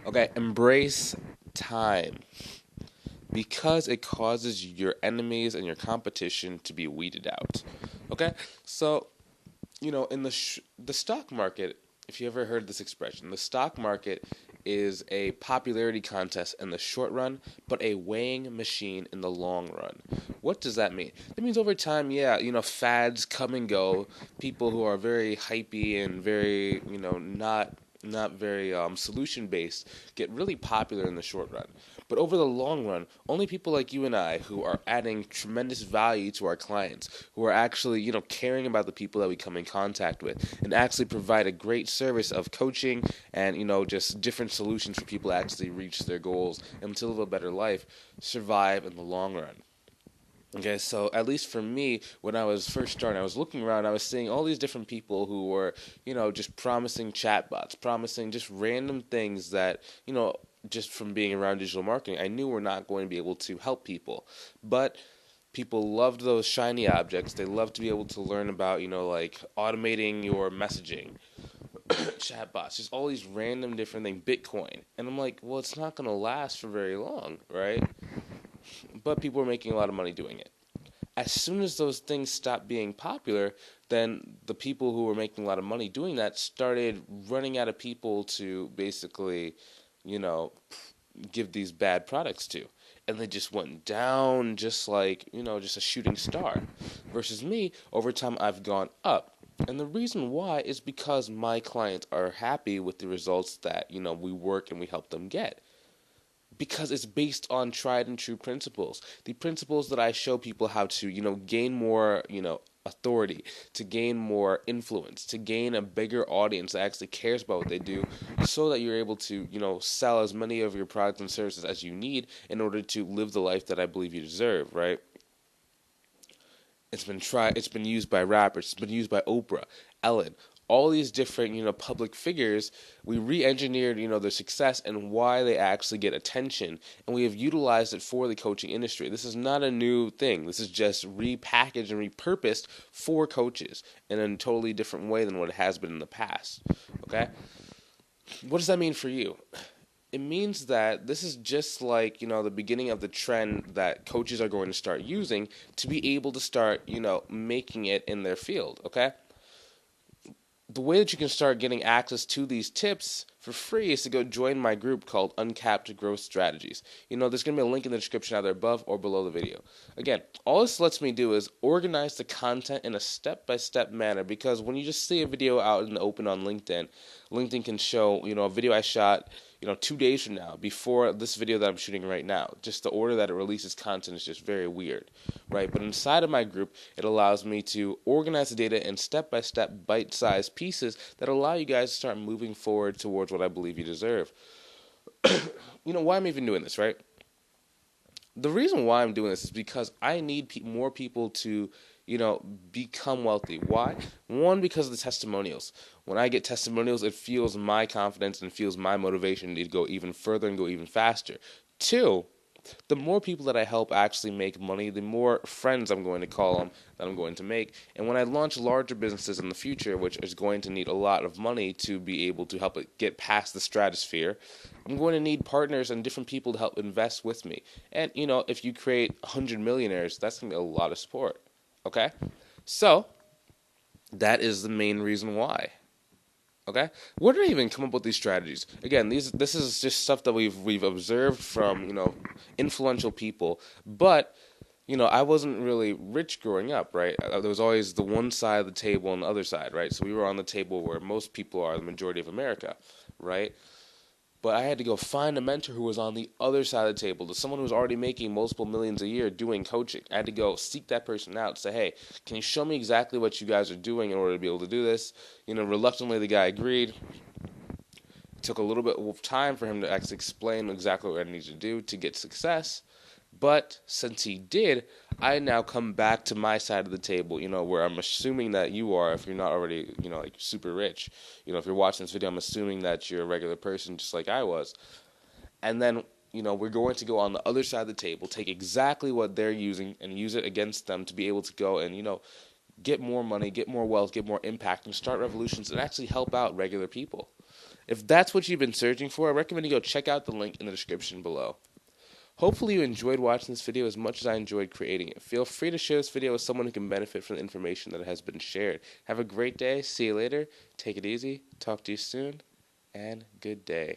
Okay, embrace time because it causes your enemies and your competition to be weeded out. Okay, so in the stock market, if you ever heard this expression, the stock market is a popularity contest in the short run, but a weighing machine in the long run. What does that mean? That means over time, yeah, fads come and go. People who are very hypey and very, not very solution based get really popular in the short run. But over the long run, only people like you and I who are adding tremendous value to our clients, who are actually, caring about the people that we come in contact with, and actually provide a great service of coaching and, just different solutions for people to actually reach their goals and to live a better life, survive in the long run. Okay, so at least for me, when I was first starting, I was looking around, I was seeing all these different people who were, just promising chatbots, promising just random things that, just from being around digital marketing, I knew we're not going to be able to help people. But people loved those shiny objects. They loved to be able to learn about, like automating your messaging, chatbots, just all these random different things, Bitcoin. And I'm like, well, it's not going to last for very long, right? But people were making a lot of money doing it. As soon as those things stopped being popular, then the people who were making a lot of money doing that started running out of people to basically, you know, give these bad products to. And they just went down just like, just a shooting star. Versus me, over time I've gone up. And the reason why is because my clients are happy with the results that, we work and we help them get, because it's based on tried and true principles. The principles that I show people how to, gain more, authority, to gain more influence, to gain a bigger audience that actually cares about what they do, so that you're able to, sell as many of your products and services as you need in order to live the life that I believe you deserve, right? It's been used by rappers, it's been used by Oprah, Ellen, all these different, public figures. We re-engineered, their success and why they actually get attention, and we have utilized it for the coaching industry. This is not a new thing. This is just repackaged and repurposed for coaches in a totally different way than what it has been in the past. Okay? What does that mean for you? It means that this is just like, the beginning of the trend that coaches are going to start using to be able to start, making it in their field, okay? The way that you can start getting access to these tips for free is to go join my group called Uncapped Growth Strategies. There's going to be a link in the description either above or below the video. Again, all this lets me do is organize the content in a step-by-step manner, because when you just see a video out in the open on LinkedIn, LinkedIn can show, a video I shot, 2 days from now, before this video that I'm shooting right now. Just the order that it releases content is just very weird, right? But inside of my group, it allows me to organize the data in step-by-step, bite-sized pieces that allow you guys to start moving forward towards what I believe you deserve. Why I'm even doing this, right? The reason why I'm doing this is because I need more people to, become wealthy. Why? One, because of the testimonials. When I get testimonials, it fuels my confidence and fuels my motivation to go even further and go even faster. Two, the more people that I help actually make money, the more friends I'm going to call them that I'm going to make. And when I launch larger businesses in the future, which is going to need a lot of money to be able to help it get past the stratosphere, I'm going to need partners and different people to help invest with me. And, if you create 100 millionaires, that's going to be a lot of support. Okay? So, that is the main reason why. Okay, where did I even come up with these strategies? Again, this is just stuff that we've observed from influential people. But I wasn't really rich growing up, right? There was always the one side of the table and the other side, right? So we were on the table where most people are, the majority of America, right? But I had to go find a mentor who was on the other side of the table, to someone who was already making multiple millions a year doing coaching. I had to go seek that person out, say, hey, can you show me exactly what you guys are doing in order to be able to do this? Reluctantly, the guy agreed. It took a little bit of time for him to actually explain exactly what I needed to do to get success. But since he did, I now come back to my side of the table, where I'm assuming that you are, if you're not already, like super rich. If you're watching this video, I'm assuming that you're a regular person just like I was. And then, we're going to go on the other side of the table, take exactly what they're using and use it against them to be able to go and, get more money, get more wealth, get more impact, and start revolutions that actually help out regular people. If that's what you've been searching for, I recommend you go check out the link in the description below. Hopefully you enjoyed watching this video as much as I enjoyed creating it. Feel free to share this video with someone who can benefit from the information that has been shared. Have a great day. See you later. Take it easy. Talk to you soon. And good day.